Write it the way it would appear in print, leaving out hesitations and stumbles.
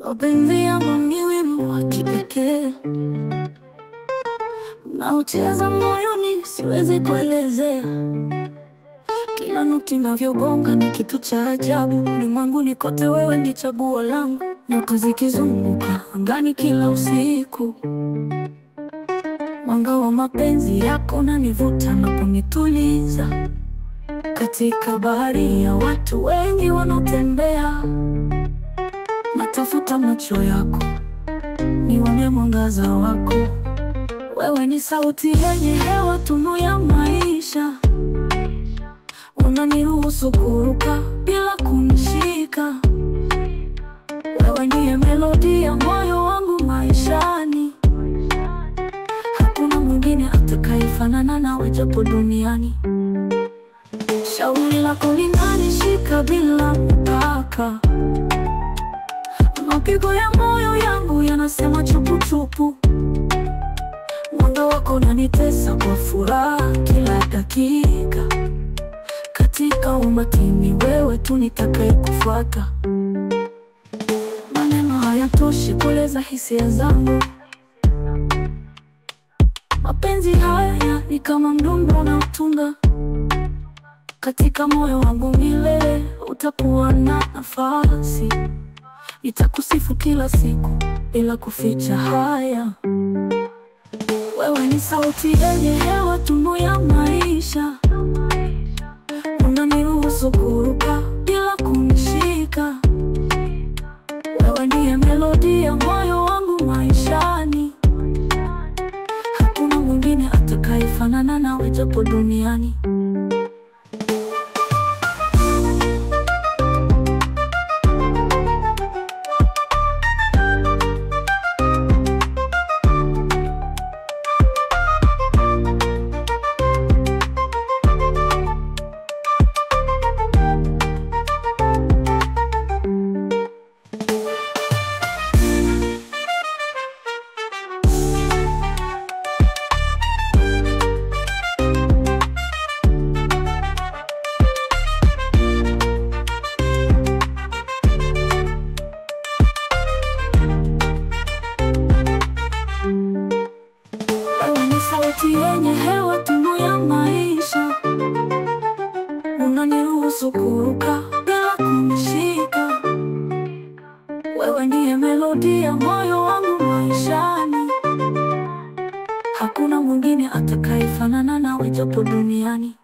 Mapenzi yangu ni wimbo wa kipekee unaocheza moyoni, siwezi kuelezea. Kila noti inavyogonga ni kitu cha ajabu. Ulimwenguni kote wewe ni chaguo langu, nyota zikizunguka angani kila usiku. Mwanga wa mapenzi yako unanivuta na kunituliza. Katika bahari ya watu wengi wanaotembea, natafuta macho yako nione mwangaza wako. Wewe ni sauti yenye hewa, tunu ya maisha. Unaniruhusu kuruka bila kunishika. Wewe ndiye melodi ya moyo wangu maishani. Hakuna mwingine atakayefanana nawe japo duniani. Shauri lako linanishika bila mpaka. Mapigo ya moyo yangu yanasema chupu chupu. Mwanga wako unanitesa kwa furaha kila dakika. Katika umakini wewe tu nitakaye kufuata. Maneno hayatoshi kueleza hisia zangu. Mapenzi haya ni kama mdundo unaotunga. Katika moyo wangu milele utakuwa na nafasi. Nitakusifu kila siku bila kuficha haya. Wewe ni sauti yenye hewa, tunu ya maisha. Unaniruhusu kuruka bila kunishika. Wewe ndiye melodi ya moyo wangu maishani. Hakuna mwingine atakayefanana nawe japo duniani. Sauti yenye hewa, tunu ya maisha. Unaniruhusu kuruka bila kunishika. Wewe ndiye melodi ya moyo wangu maishani. Hakuna mwingine atakayefanana nawe japo duniani.